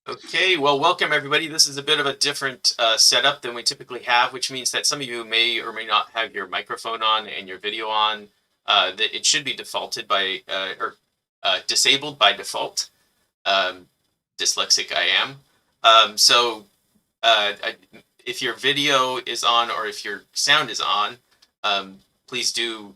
Okay, well, welcome everybody. This is a bit of a different setup than we typically have, which means that some of you may or may not have your microphone on and your video on. That it should be defaulted by or disabled by default. Um, Dyslexic I am. So if your video is on or if your sound is on, please do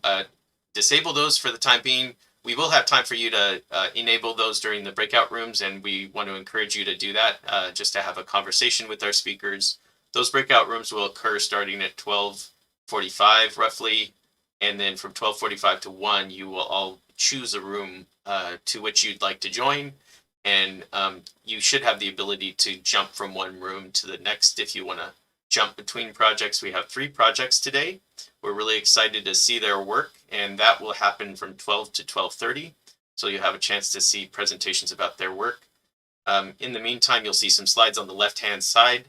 disable those for the time being. We will have time for you to enable those during the breakout rooms, and we want to encourage you to do that just to have a conversation with our speakers. Those breakout rooms will occur starting at 12:45 roughly, and then from 12:45 to 1, you will all choose a room to which you'd like to join, and you should have the ability to jump from one room to the next if you want to jump between projects. We have 3 projects today. We're really excited to see their work, and that will happen from 12 to 12:30. So you'll have a chance to see presentations about their work. In the meantime, you'll see some slides on the left-hand side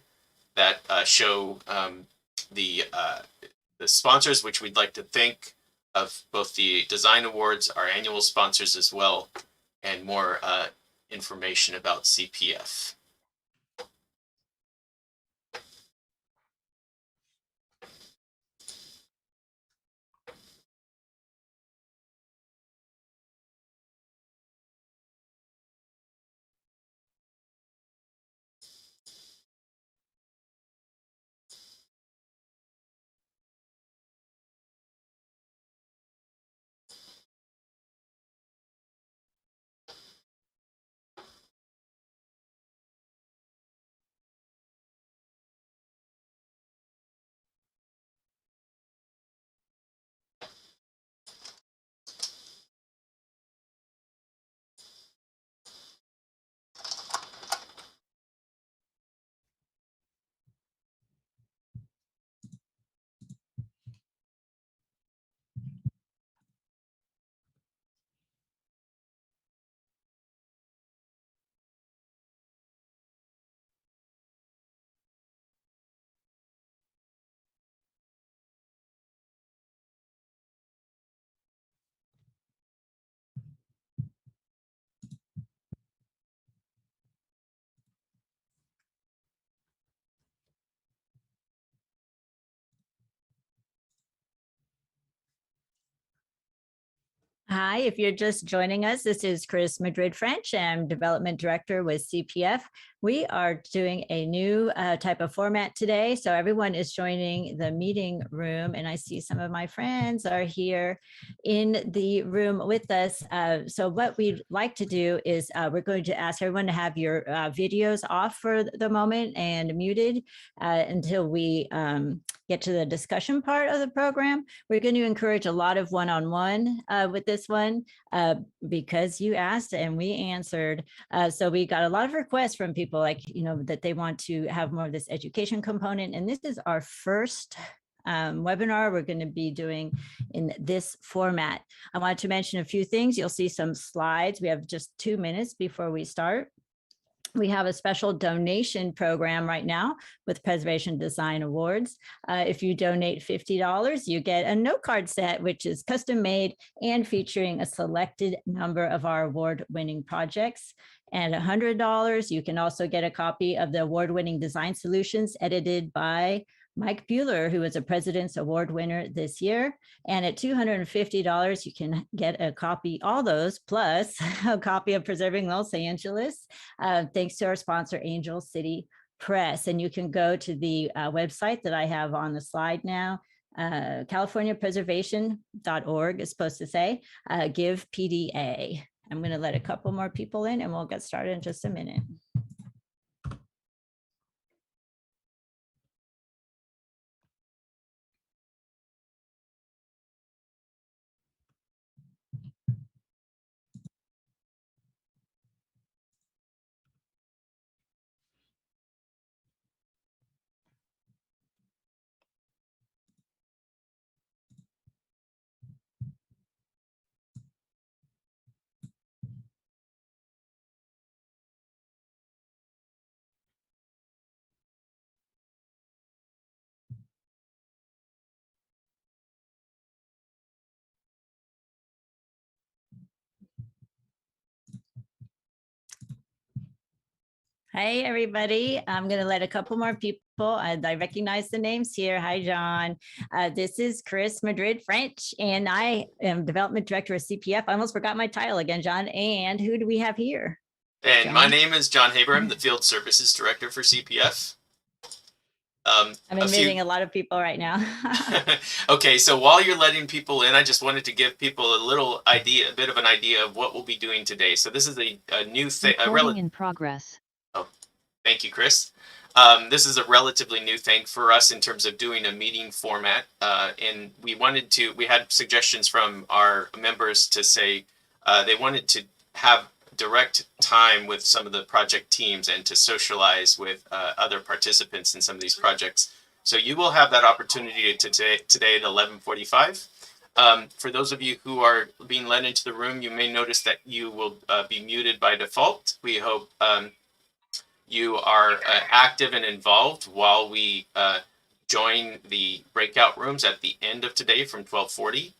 that show the sponsors, which we'd like to thank, of both the design awards, our annual sponsors as well, and more information about CPF. Hi, if you're just joining us, this is Chris Madrid French. I'm Development Director with CPF. We are doing a new type of format today. So everyone is joining the meeting room, and I see some of my friends are here in the room with us. So what we'd like to do is we're going to ask everyone to have your videos off for the moment and muted until we get to the discussion part of the program. We're going to encourage a lot of one-on-one with this one because you asked and we answered. So we got a lot of requests from people like, that they want to have more of this education component. And this is our first webinar we're going to be doing in this format. I wanted to mention a few things. You'll see some slides. We have just 2 minutes before we start. We have a special donation program right now with Preservation Design Awards. If you donate $50, you get a note card set, which is custom made and featuring a selected number of our award-winning projects. And $100, you can also get a copy of the award-winning design solutions edited by Mike Bueller, who was a President's Award winner this year. And at $250, you can get a copy, all those, plus a copy of Preserving Los Angeles, thanks to our sponsor, Angel City Press. And you can go to the website that I have on the slide now, californiapreservation.org is supposed to say, give PDA. I'm going to let a couple more people in and we'll get started in just a minute. Hey, everybody. I'm going to let a couple more people, I recognize the names here. Hi, John. This is Chris Madrid French, and I am Development Director of CPF. I almost forgot my title again, John. And who do we have here? And my John? name is John Haber. I'm the Field Services Director for CPF. I'm admitting a lot of people right now. Okay, so while you're letting people in, I just wanted to give people a little idea, a bit of an idea of what we'll be doing today. So this is a new thing. Recording in progress. Oh, thank you, Chris. This is a relatively new thing for us in terms of doing a meeting format. And we had suggestions from our members to say they wanted to have direct time with some of the project teams and to socialize with other participants in some of these projects. So you will have that opportunity today at 11:45. For those of you who are being led into the room, you may notice that you will be muted by default. We hope you are active and involved while we join the breakout rooms at the end of today from 12:40.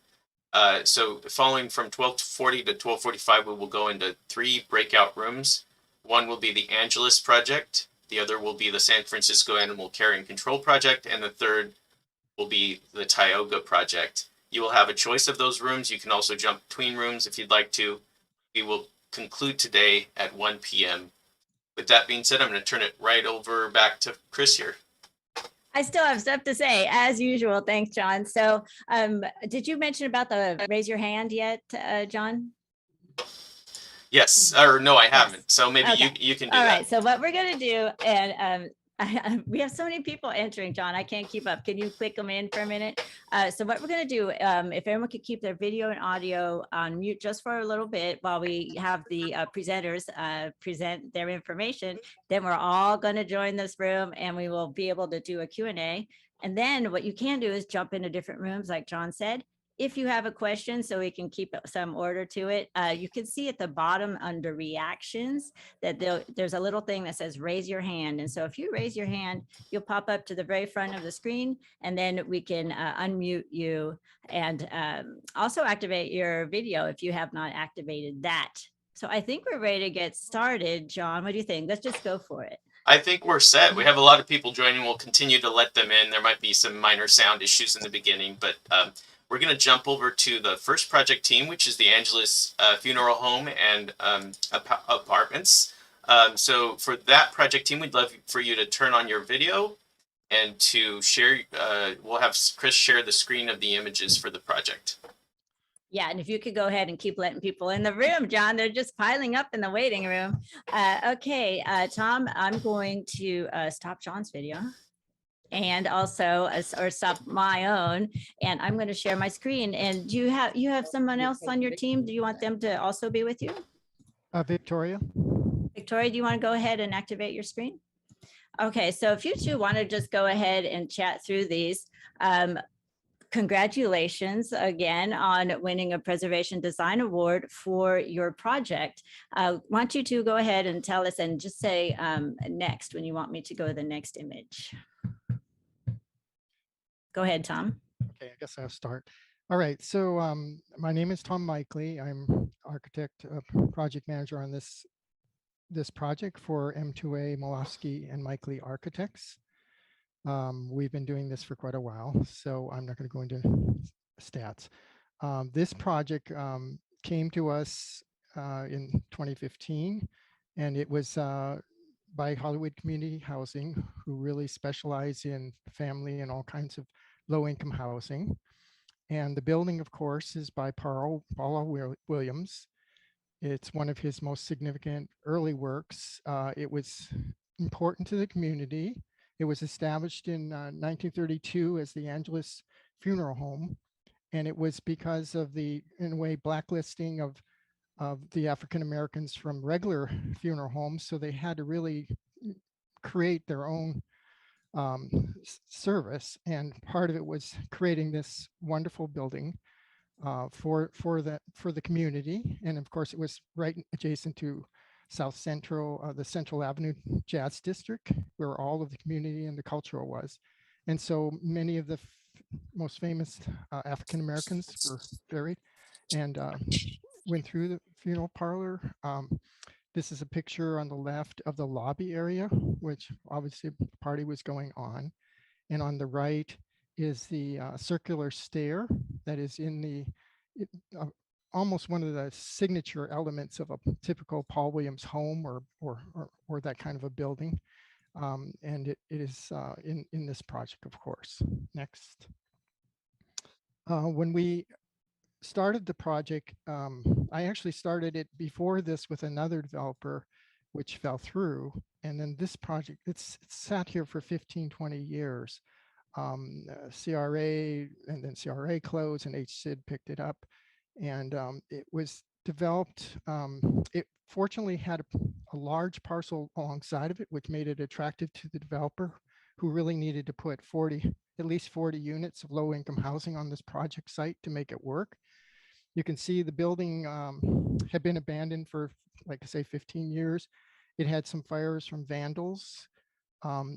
So following from 12:40 to 12:45, we will go into 3 breakout rooms. One will be the Angelus project. The other will be the San Francisco Animal Care and Control project. And the third will be the Tioga project. You will have a choice of those rooms. You can also jump between rooms if you'd like to. We will conclude today at 1 p.m. With that being said, I'm going to turn it right over back to Chris here. I still have stuff to say, as usual. Thanks, John. So did you mention about the raise your hand yet, John? Yes, or no, I haven't. So maybe Okay. you can do All that. right. So what we're going to do, and we have so many people entering, John, I can't keep up. Can you click them in for a minute? So what we're going to do, if everyone could keep their video and audio on mute just for a little bit while we have the presenters present their information, then we're all going to join this room and we will be able to do a Q&A. And then what you can do is jump into different rooms, like John said. If you have a question, so we can keep some order to it, you can see at the bottom under reactions that there's a little thing that says raise your hand. And so if you raise your hand, you'll pop up to the very front of the screen, and then we can unmute you and also activate your video if you have not activated that. So I think we're ready to get started. John, what do you think? Let's just go for it. I think we're set. We have a lot of people joining. We'll continue to let them in. There might be some minor sound issues in the beginning, but we're going to jump over to the first project team, which is the Angelus Funeral Home and Apartments. So for that project team, we'd love for you to turn on your video and to share. We'll have Chris share the screen of the images for the project. Yeah, and if you could go ahead and keep letting people in the room, John, they're just piling up in the waiting room. Okay, Tom, I'm going to stop John's video and also or stop my own, and I'm going to share my screen. And do you have someone else on your team? Do you want them to also be with you? Victoria. Victoria, do you want to go ahead and activate your screen? Okay, so if you two want to just go ahead and chat through these, congratulations again on winning a Preservation Design Award for your project. I want you to go ahead and tell us and just say next when you want me to go to the next image. Go ahead, Tom. Okay, I guess I'll start. All right, so my name is Tom Mikely. I'm architect, project manager on this project for M2A Molosky and Mikely Architects. We've been doing this for quite a while, so I'm not going to go into stats. This project came to us in 2015, and it was by Hollywood Community Housing, who really specialize in family and all kinds of low-income housing. And the building, of course, is by Paul Williams. It's one of his most significant early works. It was important to the community. It was established in 1932 as the Angelus Funeral Home. And it was because of the, in a way, blacklisting of the African Americans from regular funeral homes. So they had to really create their own service, and part of it was creating this wonderful building for the community. And of course, it was right adjacent to South Central, the Central Avenue Jazz District, where all of the community and the cultural was. And so many of the most famous African Americans were buried and went through the funeral parlor. This is a picture on the left of the lobby area, which obviously the party was going on. And on the right is the circular stair that is in it, uh, almost one of the signature elements of a typical Paul Williams home or that kind of a building. And it is in this project, of course. Next. When we started the project, I actually started it before this with another developer, which fell through. And then this project, it's sat here for 15, 20 years. CRA and then CRA closed and HCID picked it up. And it was developed, it fortunately had a large parcel alongside of it, which made it attractive to the developer who really needed to put at least 40 units of low income housing on this project site to make it work. You can see the building had been abandoned for, like I say, 15 years. It had some fires from vandals.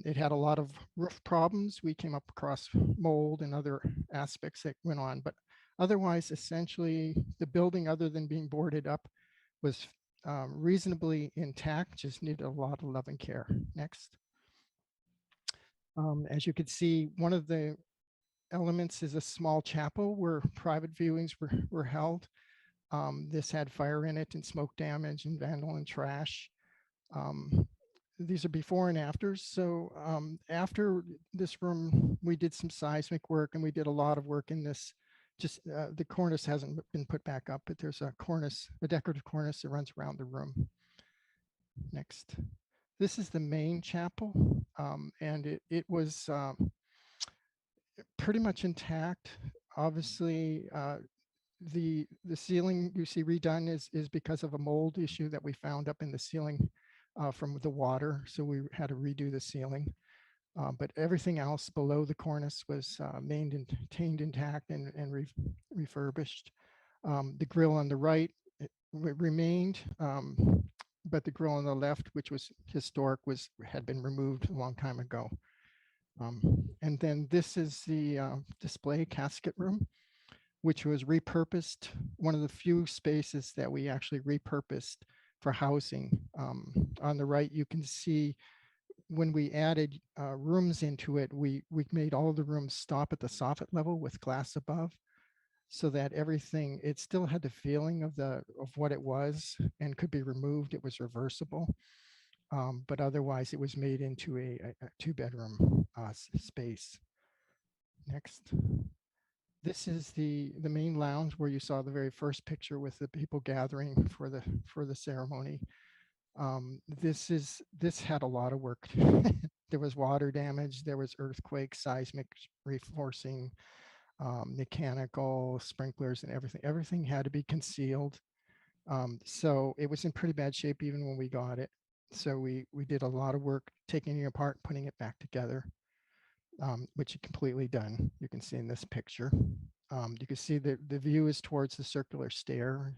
It had a lot of roof problems. We came up across mold and other aspects that went on, but otherwise, essentially, the building, other than being boarded up, was reasonably intact, just needed a lot of love and care. Next. As you can see, one of the elements is a small chapel where private viewings were held. This had fire in it and smoke damage and vandal and trash. These are before and afters. So after this room, we did some seismic work and we did a lot of work in this. Just the cornice hasn't been put back up, but there's a cornice, a decorative cornice that runs around the room. Next. This is the main chapel, and it was pretty much intact. Obviously, the ceiling you see redone is because of a mold issue that we found up in the ceiling from the water. So we had to redo the ceiling. But everything else below the cornice was maintained intact and refurbished. The grill on the right remained, but the grill on the left, which was historic, had been removed a long time ago. And then this is the display casket room, which was repurposed, one of the few spaces that we actually repurposed for housing. On the right, you can see when we added rooms into it, we made all the rooms stop at the soffit level with glass above, so that everything, it still had the feeling of what it was and could be removed. It was reversible, but otherwise it was made into a 2-bedroom space. Next. This is the main lounge where you saw the very first picture with the people gathering for the ceremony. This had a lot of work. There was water damage, there was earthquake, seismic reinforcing, mechanical, sprinklers, and everything. Everything had to be concealed. So it was in pretty bad shape even when we got it. So we did a lot of work taking it apart, putting it back together. Which is completely done. You can see in this picture. You can see the view is towards the circular stair,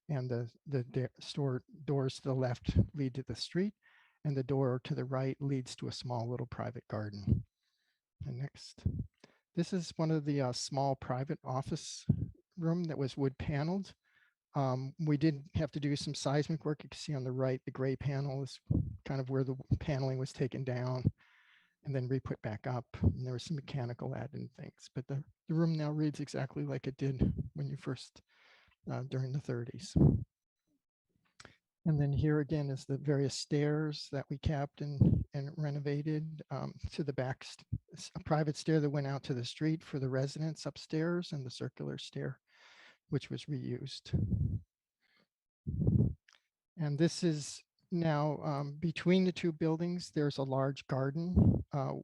and the store doors to the left lead to the street, and the door to the right leads to a small little private garden. And next. This is one of the small private office room that was wood paneled. We did have to do some seismic work. You can see on the right, the gray panel is kind of where the paneling was taken down and then re-put back up. And there was some mechanical add-in things, but the room now reads exactly like it did when you first, during the 30s. And then here again is the various stairs that we kept and renovated, to the back, a private stair that went out to the street for the residents upstairs, and the circular stair, which was reused. And this is now between the two buildings, there's a large garden.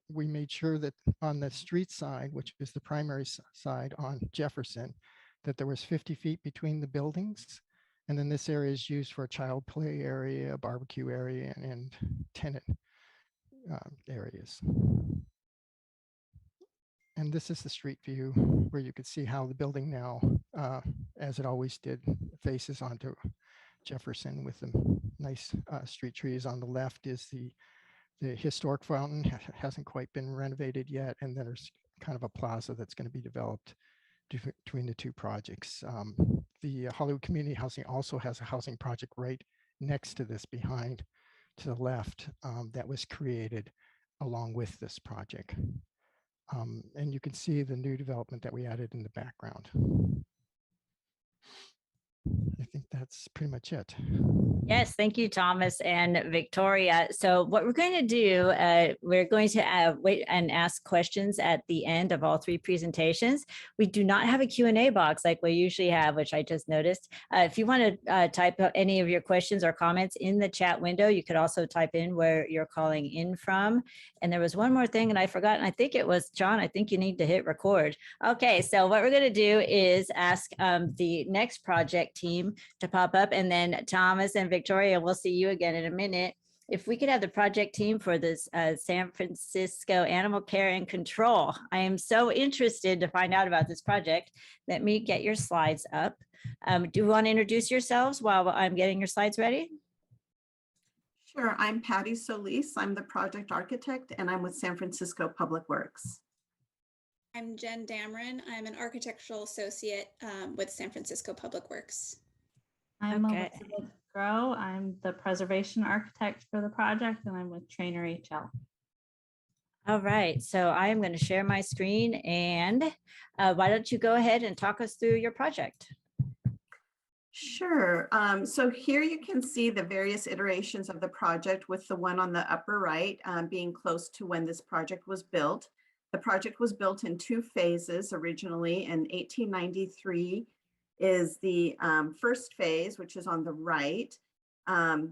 We made sure that on the street side, which is the primary side on Jefferson, that there was 50 feet between the buildings. And then this area is used for a child play area, a barbecue area, and tenant areas. And this is the street view where you could see how the building now, as it always did, faces onto Jefferson with the nice street trees. On the left is the historic fountain, hasn't quite been renovated yet. And then there's kind of a plaza that's going to be developed between the two projects. The Hollywood Community Housing also has a housing project right next to this behind to the left that was created along with this project. And you can see the new development that we added in the background. I think that's pretty much it. Yes, thank you, Thomas and Victoria. So what we're going to do, we're going to wait and ask questions at the end of all three presentations. We do not have a Q&A box like we usually have, which I just noticed. If you want to type up any of your questions or comments in the chat window, you could also type in where you're calling in from. And there was one more thing and I forgot, and I think it was John, I think you need to hit record. Okay, so what we're going to do is ask the next project team to pop up, and then Thomas and Victoria, we'll see you again in a minute. If we could have the project team for this San Francisco Animal Care and Control. I am so interested to find out about this project. Let me get your slides up. Do you want to introduce yourselves while I'm getting your slides ready? Sure, I'm Patty Solis. I'm the project architect and I'm with San Francisco Public Works. I'm Jen Dameron. I'm an architectural associate with San Francisco Public Works. I'm Okay. Elizabeth Grow. I'm the preservation architect for the project, and I'm with Trainer HL. All right, so I am going to share my screen, and why don't you go ahead and talk us through your project? Sure. So here you can see the various iterations of the project, with the one on the upper right being close to when this project was built. The project was built in two phases originally. In 1893 is the first phase, which is on the right.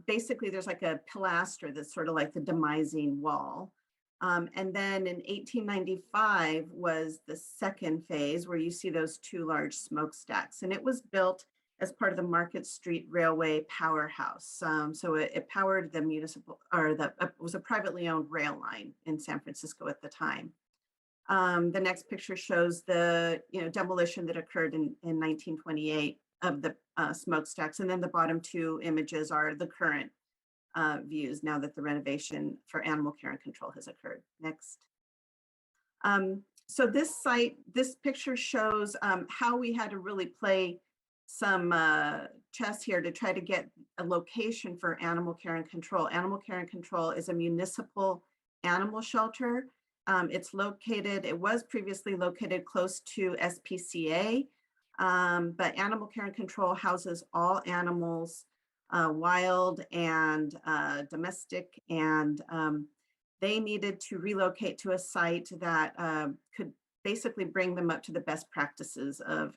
Basically, there's like a pilaster that's sort of like the demising wall. And then in 1895 was the second phase, where you see those two large smokestacks. And it was built as part of the Market Street Railway powerhouse. So it powered the municipal, or it was a privately owned rail line in San Francisco at the time. The next picture shows the demolition that occurred in 1928 of the smokestacks, and then the bottom two images are the current views now that the renovation for animal care and control has occurred. Next. So this picture shows how we had to really play some chess here to try to get a location for animal care and control. Animal care and control is a municipal animal shelter. It was previously located close to SPCA, but Animal Care and Control houses all animals, wild and domestic, and they needed to relocate to a site that could basically bring them up to the best practices of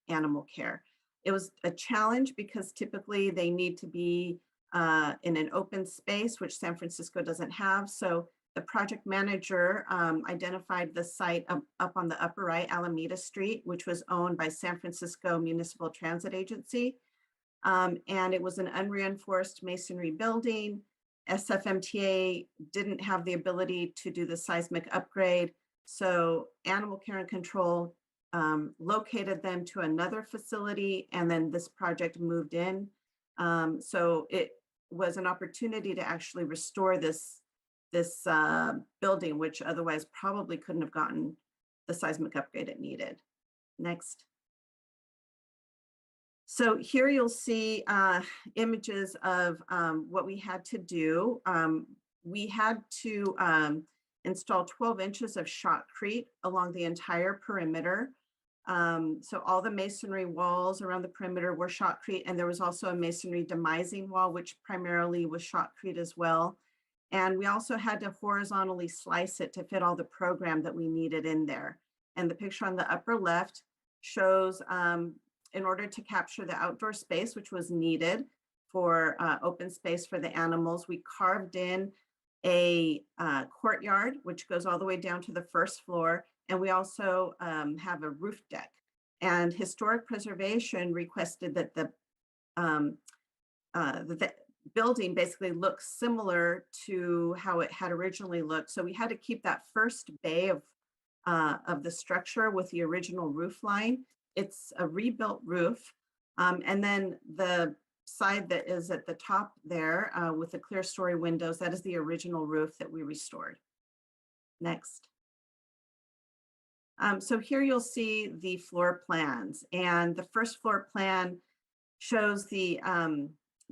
animal care. It was a challenge because typically they need to be in an open space, which San Francisco doesn't have. So the project manager identified the site up on the upper right, Alameda Street, which was owned by San Francisco Municipal Transit Agency. And it was an unreinforced masonry building. SFMTA didn't have the ability to do the seismic upgrade. So Animal Care and Control located them to another facility, and then this project moved in. So it was an opportunity to actually restore this building, which otherwise probably couldn't have gotten the seismic upgrade it needed. Next. So here you'll see images of what we had to do. We had to install 12 inches of shotcrete along the entire perimeter. So all the masonry walls around the perimeter were shotcrete, and there was also a masonry demising wall, which primarily was shotcrete as well. And we also had to horizontally slice it to fit all the program that we needed in there. And the picture on the upper left shows, in order to capture the outdoor space, which was needed for open space for the animals, we carved in a courtyard, which goes all the way down to the first floor. And we also have a roof deck. And historic preservation requested that the building basically looks similar to how it had originally looked. So we had to keep that first bay of the structure with the original roof line. It's a rebuilt roof. And then the side that is at the top there with the clear story windows, that is the original roof that we restored. Next. So here you'll see the floor plans, and the first floor plan shows the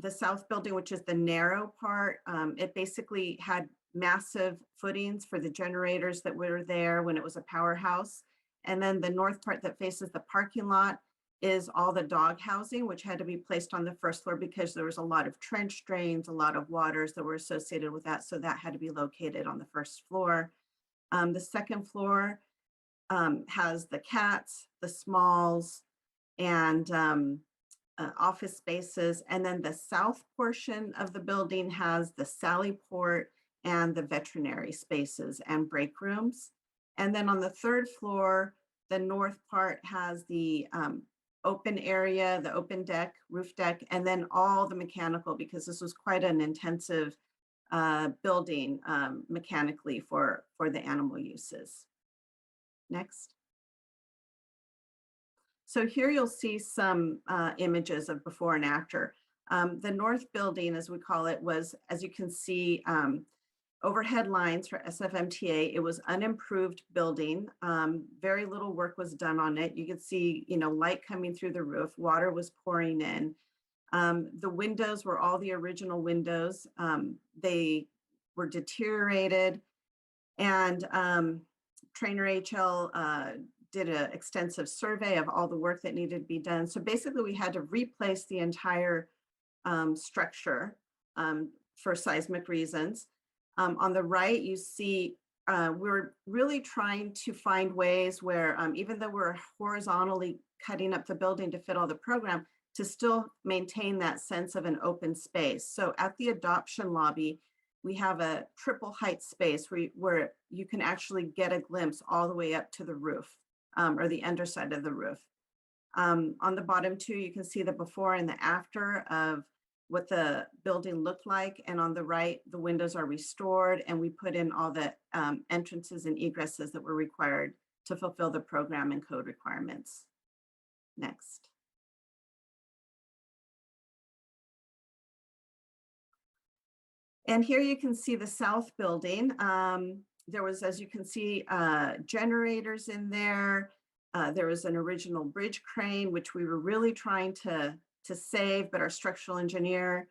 the south building, which is the narrow part, it basically had massive footings for the generators that were there when it was a powerhouse. And then the north part that faces the parking lot is all the dog housing, which had to be placed on the first floor because there was a lot of trench drains, a lot of waters that were associated with that. So that had to be located on the first floor. The second floor has the cats, the smalls, and office spaces. And then the south portion of the building has the sally port and the veterinary spaces and break rooms. And then on the third floor, the north part has the open area, the open deck, roof deck, and then all the mechanical, because this was quite an intensive building mechanically for the animal uses. Next. So here you'll see some images of before and after. The north building, as we call it, was, as you can see, overhead lines for SFMTA. It was unimproved building. Very little work was done on it. You could see, light coming through the roof. Water was pouring in. The windows were all the original windows. They were deteriorated, and Trainer HL did an extensive survey of all the work that needed to be done. So basically we had to replace the entire structure for seismic reasons. On the right, you see we're really trying to find ways where even though we're horizontally cutting up the building to fit all the program, to still maintain that sense of an open space. So at the adoption lobby, we have a triple height space where you can actually get a glimpse all the way up to the roof or the underside of the roof. On the bottom too, you can see the before and the after of what the building looked like. And on the right, the windows are restored, and we put in all the entrances and egresses that were required to fulfill the program and code requirements. Next. And here you can see the south building. There was, as you can see, generators in there. There was an original bridge crane, which we were really trying to save, but our structural engineer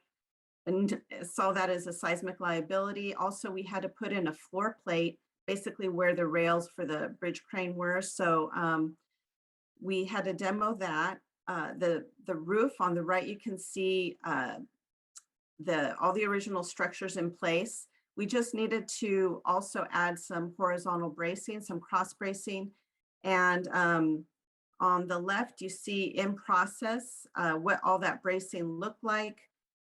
saw that as a seismic liability. Also, we had to put in a floor plate, basically where the rails for the bridge crane were. So we had to demo that. The roof on the right, you can see all the original structures in place. We just needed to also add some horizontal bracing, some cross bracing. And on the left, you see in process what all that bracing looked like,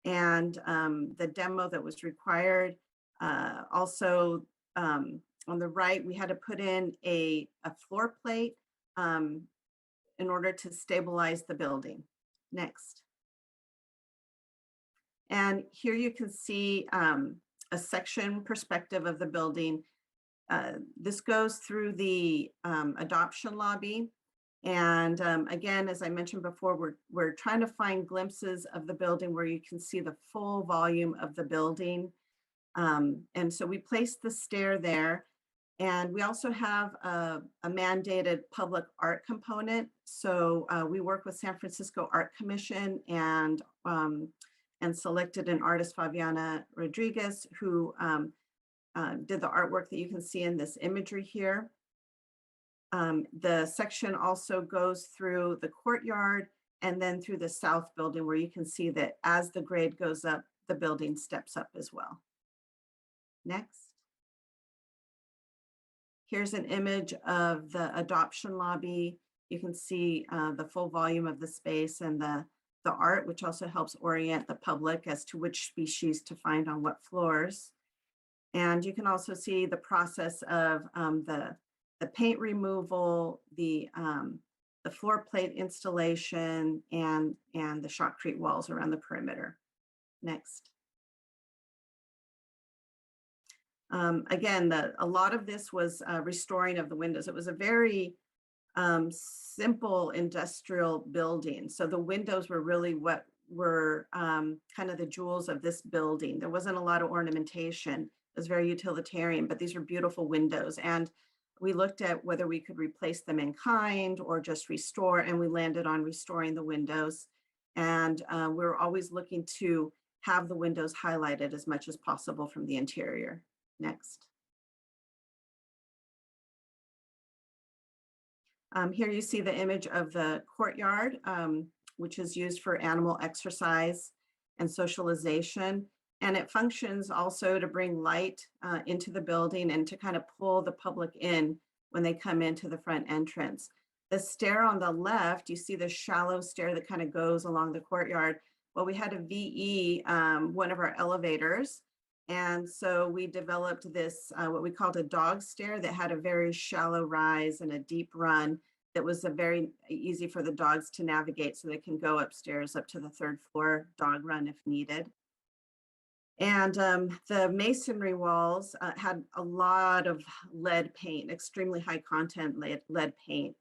and the demo that was required. Also on the right, we had to put in a floor plate in order to stabilize the building. Next. And here you can see a section perspective of the building. This goes through the adoption lobby. And again, as I mentioned before, we're trying to find glimpses of the building where you can see the full volume of the building. And so we placed the stair there. And we also have a mandated public art component. So we work with San Francisco Art Commission and selected an artist, Fabiana Rodriguez, who did the artwork that you can see in this imagery here. The section also goes through the courtyard and then through the south building, where you can see that as the grade goes up, the building steps up as well. Next. Here's an image of the adoption lobby. You can see the full volume of the space and the art, which also helps orient the public as to which species to find on what floors. And you can also see the process of the paint removal, the floor plate installation, and the shotcrete walls around the perimeter. Next. Again, a lot of this was restoring of the windows. It was a very simple industrial building. So the windows were really what were kind of the jewels of this building. There wasn't a lot of ornamentation. It was very utilitarian, but these were beautiful windows. And we looked at whether we could replace them in kind or just restore, and we landed on restoring the windows. And we're always looking to have the windows highlighted as much as possible from the interior. Next. Here you see the image of the courtyard, which is used for animal exercise and socialization. And it functions also to bring light into the building and to kind of pull the public in when they come into the front entrance. The stair on the left, you see the shallow stair that kind of goes along the courtyard. Well, we had a VE, one of our elevators. And so we developed this, what we called a dog stair that had a very shallow rise and a deep run that was a very easy for the dogs to navigate so they can go upstairs up to the 3rd floor dog run if needed. And the masonry walls had a lot of lead paint, extremely high content lead paint.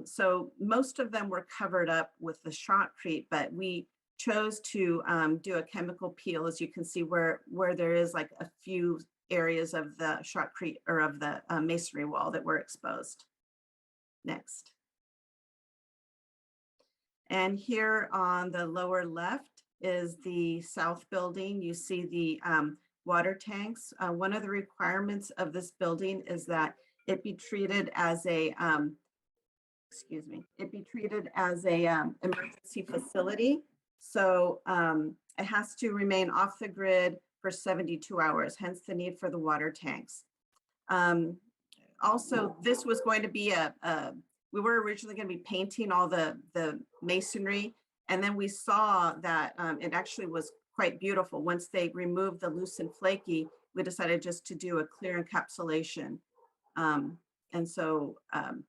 So most of them were covered up with the shotcrete, but we chose to do a chemical peel, as you can see where there is like a few areas of the shotcrete or of the masonry wall that were exposed. Next. And here on the lower left is the south building. You see the water tanks. One of the requirements of this building is that it be treated as a, emergency facility. So it has to remain off the grid for 72 hours, hence the need for the water tanks. Also, this was going to be we were originally going to be painting all the masonry, and then we saw that it actually was quite beautiful. Once they removed the loose and flaky, we decided just to do a clear encapsulation. And so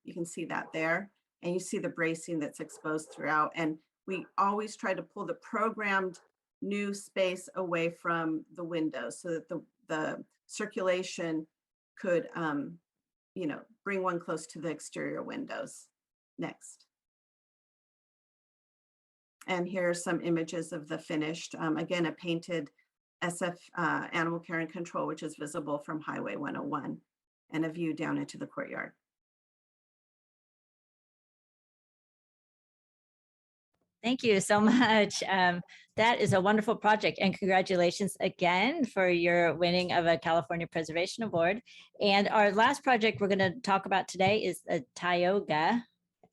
you can see that there, and you see the bracing that's exposed throughout. And we always try to pull the programmed new space away from the windows so that the circulation could bring one close to the exterior windows. Next. And here are some images of the finished, again, a painted SF animal care and control, which is visible from Highway 101, and a view down into the courtyard. Thank you so much. That is a wonderful project, and congratulations again for your winning of a California Preservation Award. And our last project we're going to talk about today is the Tioga.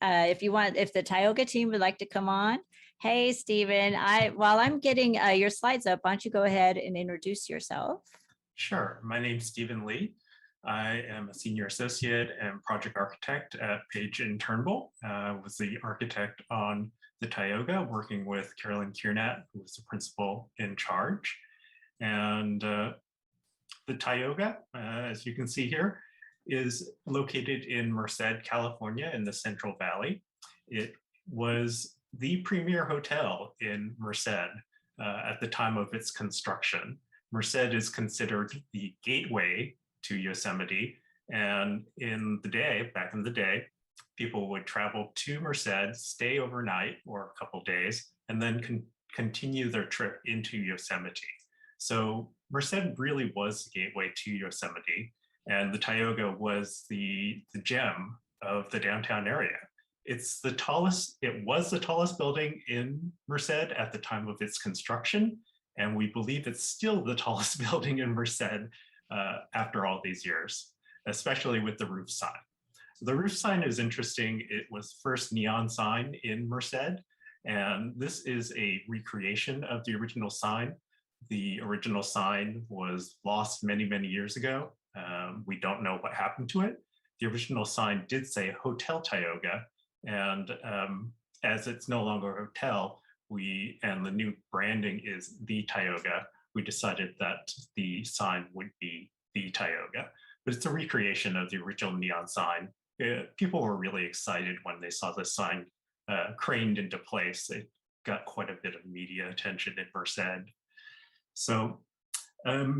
If the Tioga team would like to come on. Hey, Stephen, while I'm getting your slides up, why don't you go ahead and introduce yourself? Sure. My name's Stephen Lee. I am a senior associate and project architect at Page & Turnbull. Was the architect on the Tioga, working with Carolyn Kiernat, who was the principal in charge. And the Tioga, as you can see here, is located in Merced, California, in the Central Valley. It was the premier hotel in Merced at the time of its construction. Merced is considered the gateway to Yosemite. And back in the day, people would travel to Merced, stay overnight or a couple days, and then continue their trip into Yosemite. So Merced really was the gateway to Yosemite, and the Tioga was the gem of the downtown area. It was the tallest building in Merced at the time of its construction, and we believe it's still the tallest building in Merced after all these years, especially with the roof sign. The roof sign is interesting. It was first neon sign in Merced, and this is a recreation of the original sign. The original sign was lost many, many years ago. We don't know what happened to it. The original sign did say Hotel Tioga, and as it's no longer a hotel, and the new branding is the Tioga, we decided that the sign would be the Tioga. But it's a recreation of the original neon sign. People were really excited when they saw the sign craned into place. It got quite a bit of media attention in Merced. So